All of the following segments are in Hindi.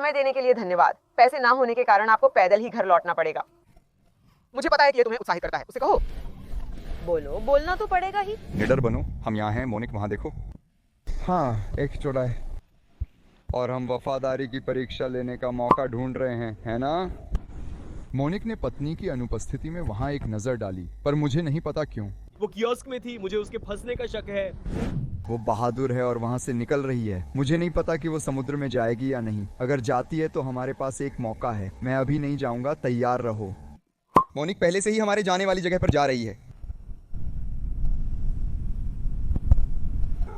समय देने के लिए धन्यवाद। पैसे ना होने के कारण आपको पैदल ही घर लौटना पड़ेगा। मुझे पता है कि ये तुम्हें उत्साहित करता है, उसे कहो। बोलो, बोलना तो पड़ेगा ही। निडर बनो, हम यहाँ हैं। मोनिक वहाँ देखो। हाँ, एक चौड़ाई। और हम वफादारी की परीक्षा लेने का मौका ढूंढ रहे हैं, है ना? मोनिक ने पत्नी की अनुपस्थिति में वहाँ एक नजर डाली, पर मुझे नहीं पता क्यों। वो कियोस्क में थी, मुझे उसके फंसने का शक है। वो बहादुर है और वहाँ से निकल रही है। मुझे नहीं पता कि वो समुद्र में जाएगी या नहीं। अगर जाती है तो हमारे पास एक मौका है। मैं अभी नहीं जाऊंगा, तैयार रहो। मोनिक पहले से ही हमारे जाने वाली जगह पर जा रही है।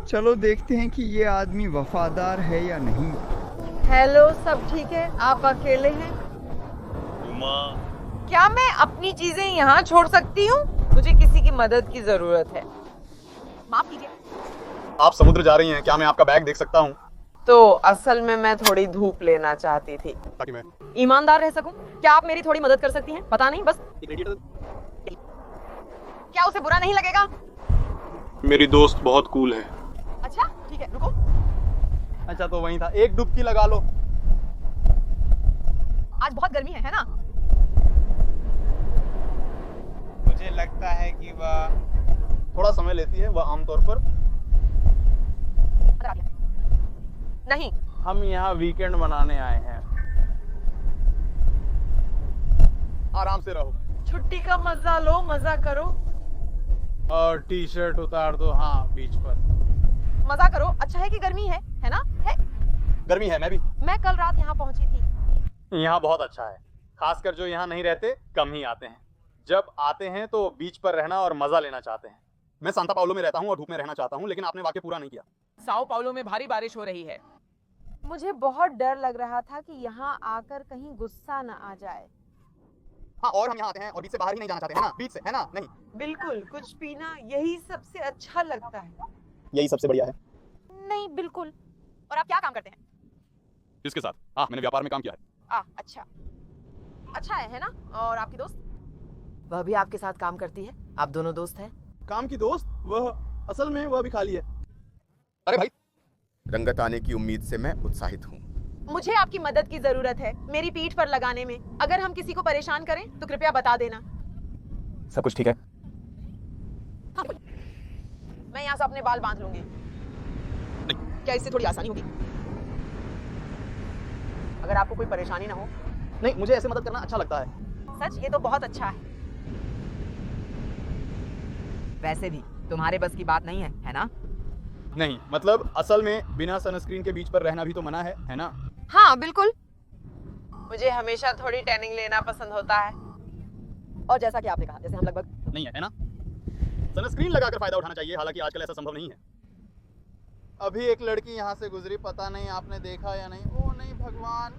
चलो देखते हैं कि ये आदमी वफादार है या नहीं। हेलो, सब ठीक है? आप अकेले हैं? क्या मैं अपनी चीजें यहाँ छोड़ सकती हूँ? मुझे किसी की मदद की जरूरत है। माफ कीजिए। आप समुद्र जा रही हैं, क्या मैं आपका बैग देख सकता हूँ? तो असल में मैं थोड़ी धूप लेना चाहती थी, ताकि मैं ईमानदार रह सकूं। क्या आप मेरी थोड़ी मदद कर सकती हैं? पता नहीं, बस क्या उसे बुरा नहीं लगेगा? मेरी दोस्त बहुत कूल है। अच्छा ठीक है, रुको। अच्छा तो वहीं था, एक डुबकी लगा लो। आज बहुत गर्मी है ना? मुझे लगता है कि वह थोड़ा समय लेती है। वह आमतौर पर नहीं, हम यहाँ वीकेंड मनाने आए हैं। आराम से रहो, छुट्टी का मजा लो, मजा करो। और टी शर्ट उतार दो। हाँ, बीच पर मजा करो। अच्छा है कि गर्मी है ना? है। गर्मी है। मैं कल रात यहाँ पहुंची थी। यहाँ बहुत अच्छा है, खासकर जो यहाँ नहीं रहते, कम ही आते हैं। जब आते हैं तो बीच पर रहना और मजा लेना चाहते हैं। मैं सांता पाउलो में रहता हूँ और धूप में रहना चाहता हूँ, लेकिन आपने वाक्य पूरा नहीं किया। साओ पाउलो में भारी बारिश हो रही है। मुझे बहुत डर लग रहा था कि यहाँ आकर कहीं गुस्सा न आ जाए। हाँ, और हम यहाँ आते हैं और बीच से बाहर ही नहीं जाना चाहते, है ना? बीच से, है ना? नहीं, बिल्कुल, कुछ पीना यही सबसे अच्छा लगता है। यही सबसे बढ़िया है। नहीं, बिल्कुल। और आप क्या काम करते हैं? किसके साथ? हाँ, मैंने व्यापार में काम किया है। अच्छा है ना? और आपकी दोस्त? वह भी आपके साथ काम करती है? आप दोनों दोस्त हैं? काम की दोस्त? वह असल में वह भी खाली है। अरे भाई, रंगत आने की उम्मीद से मैं उत्साहित हूँ। मुझे आपकी मदद की जरूरत है, मेरी पीठ पर लगाने में। अगर हम किसी को परेशान करें तो कृपया बता देना। सब कुछ ठीक है? मैं यहाँ से अपने बाल बांध लूंगी। क्या इससे थोड़ी आसानी होगी? अगर आपको कोई परेशानी ना हो। नहीं, मुझे ऐसे मदद करना अच्छा लगता है। सच? ये तो बहुत अच्छा है। वैसे भी तुम्हारे बस की बात नहीं है ना? नहीं, मतलब असल में बिना सनस्क्रीन के बीच पर रहना भी तो मना है ना? हाँ बिल्कुल। मुझे हमेशा थोड़ी टैनिंग लेना पसंद होता है। और जैसा कि आपने कहा, जैसे हम लगभग नहीं है ना? सनस्क्रीन लगाकर फायदा उठाना चाहिए, हालांकि आजकल ऐसा संभव नहीं है। अभी एक लड़की यहाँ से गुजरी, पता नहीं आपने देखा या नहीं। ओ नहीं भगवान,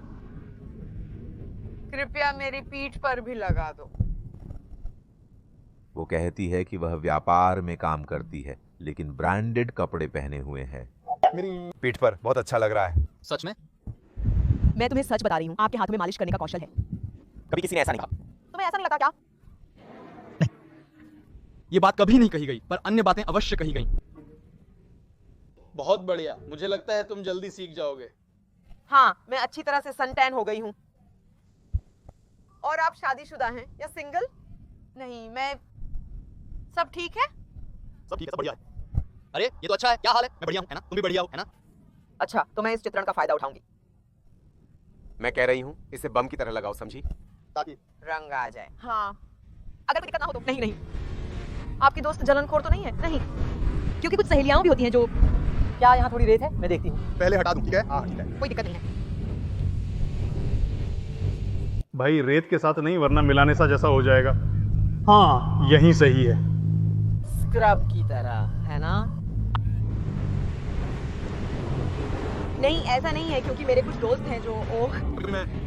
कृपया मेरी पीठ पर भी लगा दो। वो कहती है कि वह व्यापार में काम करती है, लेकिन ब्रांडेड कपड़े पहने हुए है। मेरी पीठ पर बहुत अच्छा लग रहा है। सच में? मैं तुम्हें सच बता रही हूँ, आपके हाथों में मालिश करने का कौशल है। कभी किसी ने ऐसा नहीं कहा। तुम्हें ऐसा नहीं लगता क्या? ये बात कभी नहीं कही गई, पर अन्य बातें अवश्य कही गई। बहुत बढ़िया, मुझे लगता है तुम जल्दी सीख जाओगे। हाँ, मैं अच्छी तरह से सन टैन हो गई हूँ। और आप शादीशुदा हैं या सिंगल? नहीं, मैं। सब ठीक है? सब ठीक है, सब बढ़िया है। अरे ये तो अच्छा है। क्या हाल है? मैं बढ़िया हूँ, है ना? तुम भी बढ़िया हो, है ना? अच्छा, तो मैं इस चित्रण का फायदा उठाऊंगी। मैं कह रही हूँ, इसे बम की तरह लगाओ, समझी? ताकि रंग आ जाए। हाँ, अगर कोई दिक्कत ना हो तो। नहीं, आपकी दोस्त जलनखोर तो नहीं है? नहीं, क्योंकि कुछ सहेलियां भी होती हैं जो। क्या यहाँ थोड़ी रेत है? मैं देखती हूँ। पहले हटा दूं, ठीक है? हाँ ठीक है। कोई दिक्कत नहीं है। भाई रेत के साथ नहीं, वरना मिलाने सा जैसा हो जाएगा। हाँ, यही सही है। स्क्रब की तरह, है ना? नहीं, ऐसा नहीं है, क्योंकि मेरे कुछ दोस्त हैं जो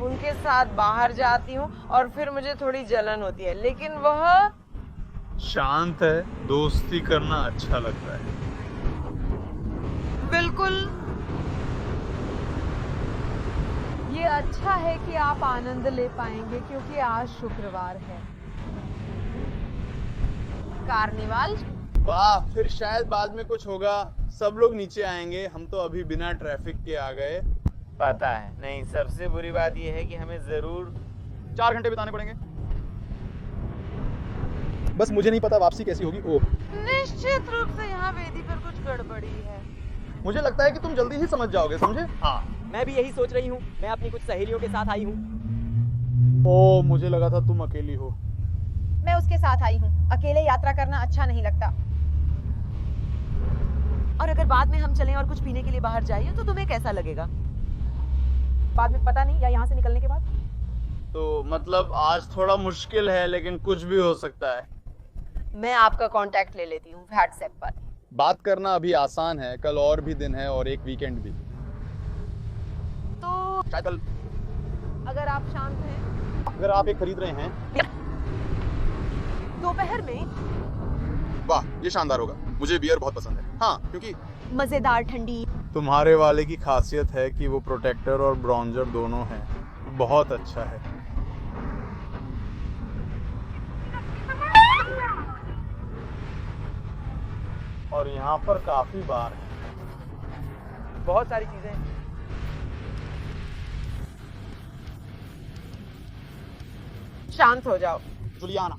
उनके साथ बाहर जाती हूँ और फिर मुझे थोड़ी जलन होती है, लेकिन वह शांत है, दोस्ती करना अच्छा लगता है। बिल्कुल। ये अच्छा है कि आप आनंद ले पाएंगे, क्योंकि आज शुक्रवार है। कार्निवाल। वाह, फिर शायद बाद में कुछ होगा। सब लोग नीचे आएंगे, हम तो अभी बिना ट्रैफिक के आ गए। पता है। नहीं, सबसे बुरी बात यह है कि हमें जरूर 4 घंटे बिताने पड़ेंगे। बस मुझे नहीं पता वापसी कैसी होगी। ओह, निश्चित रूप से यहाँ वेदी पर कुछ गड़बड़ी है। मुझे लगता है कि तुम जल्दी ही समझ जाओगे, समझे? हाँ, मैं भी यही सोच रही हूँ। मैं अपनी कुछ सहेलियों के साथ आई हूँ। ओह, मुझे लगा था तुम अकेली हो। मैं उसके साथ आई हूँ। अकेले यात्रा करना अच्छा नहीं लगता। और अगर बाद में हम चलें और कुछ पीने के लिए बाहर जाइए तो तुम्हें कैसा लगेगा? बाद में पता नहीं, या यहाँ से निकलने के बाद। तो मतलब आज थोड़ा मुश्किल है, लेकिन कुछ भी हो सकता है। मैं आपका कांटेक्ट ले लेती हूँ व्हाट्सएप पर। बात करना अभी आसान है, कल और भी दिन है और एक वीकेंड भी। तो शायद कल, अगर आप शांत हैं, अगर आप ये खरीद रहे हैं। दोपहर में वाह, ये शानदार होगा। मुझे बियर बहुत पसंद है। हाँ, क्योंकि मजेदार ठंडी। तुम्हारे वाले की खासियत है कि वो प्रोटेक्टर और ब्रॉन्जर दोनों हैं। बहुत अच्छा है। और यहाँ पर काफी बार है। बहुत सारी चीजें। शांत हो जाओ। जुलियाना,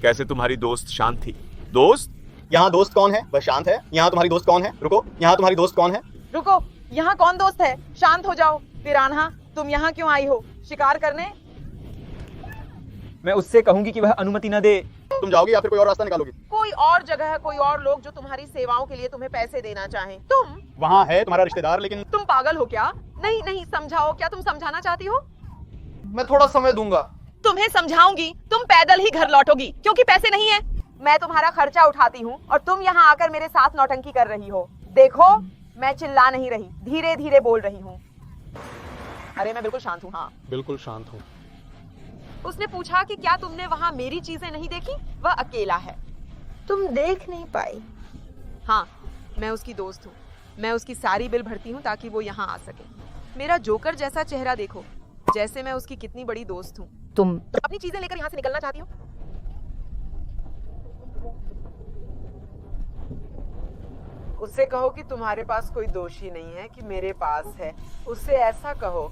कैसे तुम्हारी दोस्त शांत थी? दोस्त? यहाँ दोस्त कौन है? वह शांत है। यहाँ तुम्हारी दोस्त कौन है? रुको, यहाँ तुम्हारी दोस्त कौन है? रुको, यहाँ कौन दोस्त है? शांत हो जाओ। पिरान्हा, तुम यहाँ क्यों आई हो? शिकार करने? मैं उससे कहूंगी कि वह अनुमति न दे। तुम जाओगी या फिर कोई और रास्ता निकालोगी? कोई और जगह है, कोई और लोग जो तुम्हारी सेवाओं के लिए तुम्हें पैसे देना चाहें। तुम वहाँ है तुम्हारा रिश्तेदार, लेकिन तुम पागल हो क्या? नहीं नहीं, समझाओ। क्या तुम समझाना चाहती हो? मैं थोड़ा समय दूंगा। तुम्हें समझाऊंगी। तुम पैदल ही घर लौटोगी क्योंकि पैसे नहीं है। मैं तुम्हारा खर्चा उठाती हूँ और तुम यहाँ आकर मेरे साथ नौटंकी कर रही हो। देखो, मैं चिल्ला नहीं रही, धीरे धीरे बोल रही हूँ। अरे मैं बिल्कुल शांत हूँ। हाँ, बिल्कुल शांत हूँ। उसने पूछा कि क्या तुमने वहाँ मेरी चीजें नहीं देखी? वह अकेला है, तुम देख नहीं पाई। हाँ, मैं उसकी दोस्त हूँ। मैं उसकी सारी बिल भरती हूँ ताकि वो यहाँ आ सके। मेरा जोकर जैसा चेहरा देखो, जैसे मैं उसकी कितनी बड़ी दोस्त हूँ। तुम अपनी चीजें लेकर यहाँ से निकलना चाहती हो? उससे कहो कि तुम्हारे पास कोई दोषी नहीं है कि मेरे पास है। उससे ऐसा कहो।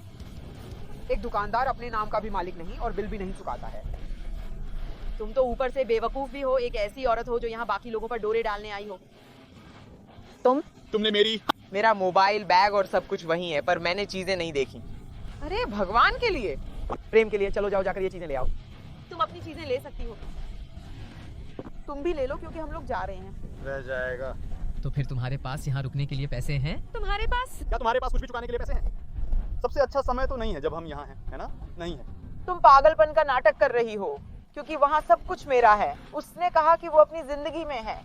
एक दुकानदार अपने नाम का भी मालिक नहीं और बिल भी नहीं चुकाता है। तुम तो ऊपर से बेवकूफ भी हो। एक ऐसी औरत हो जो यहाँ बाकी लोगों पर डोरे डालने आई हो। तुमने मेरा मोबाइल, बैग और सब कुछ वही है, पर मैंने चीजें नहीं देखी। अरे भगवान के लिए, प्रेम के लिए चलो जाओ, जाकर ये चीजें ले आओ। तुम अपनी चीजें ले सकती हो। तुम भी ले लो क्योंकि हम लोग जा रहे हैं। रह जाएगा। तो फिर तुम्हारे पास यहाँ रुकने के लिए पैसे हैं? तुम्हारे पास? क्या तुम्हारे पास कुछ भी चुकाने के लिए पैसे हैं? सबसे अच्छा समय तो नहीं है जब हम यहाँ हैं, है ना? नहीं है। तुम पागलपन का नाटक कर रही हो क्योंकि वहाँ सब कुछ मेरा है। उसने कहा कि वो अपनी जिंदगी में है।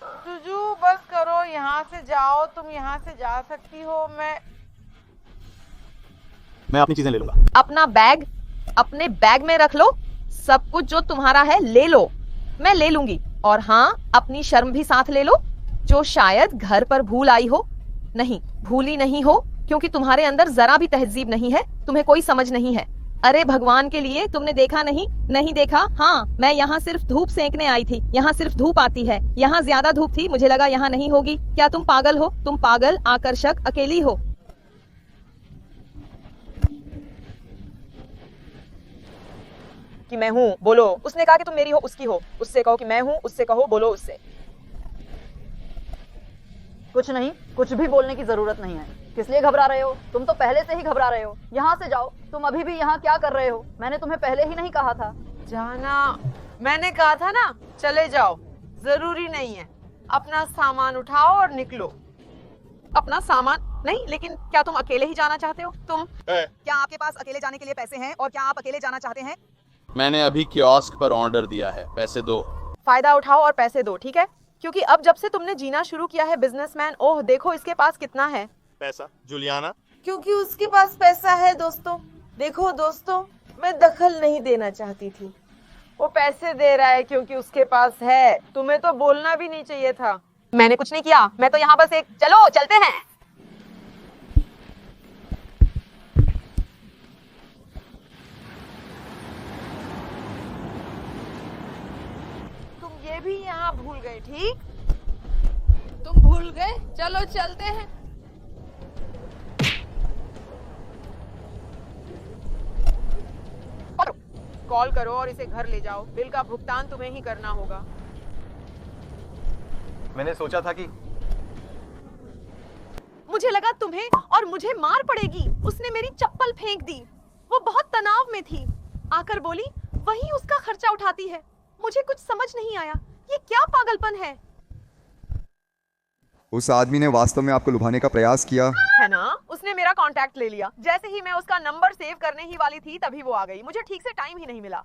जुजू, बस करो, यहाँ से जाओ। तुम यहाँ से जा सकती हो। मैं अपनी चीजें ले लूंगा। अपना बैग अपने बैग में रख लो। सब कुछ जो तुम्हारा है ले लो, मैं ले लूंगी। और हाँ, अपनी शर्म भी साथ ले लो जो शायद घर पर भूल आई हो। नहीं, भूली नहीं हो, क्योंकि तुम्हारे अंदर जरा भी तहजीब नहीं है। तुम्हें कोई समझ नहीं है। अरे भगवान के लिए, तुमने देखा नहीं? नहीं देखा? हाँ, मैं यहाँ सिर्फ धूप सेंकने आई थी। यहाँ सिर्फ धूप आती है। यहाँ ज्यादा धूप थी, मुझे लगा यहाँ नहीं होगी। क्या तुम पागल हो? तुम पागल, आकर्षक, अकेली हो। कि मैं हूँ, बोलो। उसने कहा कि तुम मेरी हो, उसकी हो। उससे कहो कि मैं हूँ, उससे कहो, बोलो उससे। कुछ नहीं, कुछ भी बोलने की जरूरत नहीं है। किस लिए घबरा रहे हो? तुम तो पहले से ही घबरा रहे हो। यहाँ से जाओ। तुम अभी भी यहाँ क्या कर रहे हो? मैंने तुम्हें पहले ही नहीं कहा था? जाना, मैंने कहा था ना, चले जाओ। जरूरी नहीं है। अपना सामान उठाओ और निकलो। अपना सामान नहीं, लेकिन क्या तुम अकेले ही जाना चाहते हो? तुम क्या आपके पास अकेले जाने के लिए पैसे हैं? और क्या आप अकेले जाना चाहते हैं? मैंने अभी कियोस्क पर ऑर्डर दिया है। पैसे दो। फायदा उठाओ और पैसे दो, ठीक है? क्योंकि अब जब से तुमने जीना शुरू किया है बिजनेसमैन, ओह देखो इसके पास कितना है पैसा। जुलियाना, क्योंकि उसके पास पैसा है। दोस्तों देखो, दोस्तों मैं दखल नहीं देना चाहती थी। वो पैसे दे रहा है क्योंकि उसके पास है। तुम्हें तो बोलना भी नहीं चाहिए था। मैंने कुछ नहीं किया। मैं तो यहाँ बस एक, चलो चलते हैं। तुम ये भी यहाँ भूल गए, ठीक? तुम भूल गए? चलो चलते हैं। कॉल करो और इसे घर ले जाओ। बिल का भुगतान तुम्हें ही करना होगा। मैंने सोचा था कि मुझे लगा तुम्हें और मुझे मार पड़ेगी। उसने मेरी चप्पल फेंक दी। वो बहुत तनाव में थी। आकर बोली वही उसका खर्चा उठाती है। मुझे कुछ समझ नहीं आया, ये क्या पागलपन है उस आदमी ने वास्तव में आपको लुभाने का प्रयास किया है ना? उसने मेरा कांटेक्ट ले लिया। जैसे ही मैं उसका नंबर सेव करने ही वाली थी तभी वो आ गई। मुझे ठीक से टाइम ही नहीं मिला।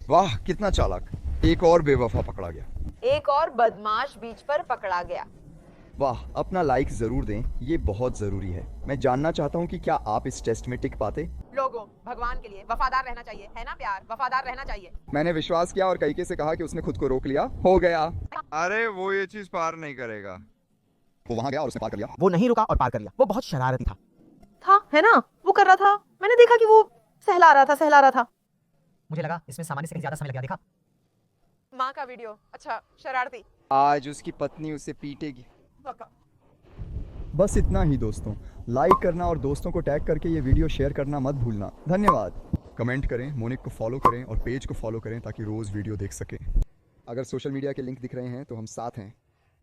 वाह कितना चालाक। एक और बेवफा पकड़ा गया। एक और बदमाश बीच पर पकड़ा गया। वाह, अपना लाइक जरूर दें, ये बहुत जरूरी है। मैं जानना चाहता हूँ कि क्या आप इस टेस्ट में टिक पाते। लोगों, भगवान के लिए वफादार रहना चाहिए, है ना प्यार? वफादार रहना चाहिए। मैंने विश्वास किया और कईके से कहा कि उसने खुद को रोक लिया। हो गया। अरे वो ये चीज पार नहीं करेगा। वो वहां गया और उसने पार कर लिया। वो नहीं रुका और पार कर लिया। वो बहुत शरारती था। है ना? वो कर रहा था। मैंने देखा कि वो सहला रहा था। मुझे लगा इसमें सामान्य से कहीं ज्यादा समय लग गया। देखा माँ का वीडियो। अच्छा, शरारती। आज उसकी पत्नी उसे पीटेगी। बस इतना ही दोस्तों। लाइक करना और दोस्तों को टैग करके ये वीडियो शेयर करना मत भूलना। धन्यवाद। कमेंट करें, मोनिक को फॉलो करें और पेज को फॉलो करें ताकि रोज वीडियो देख सकें। अगर सोशल मीडिया के लिंक दिख रहे हैं तो हम साथ हैं।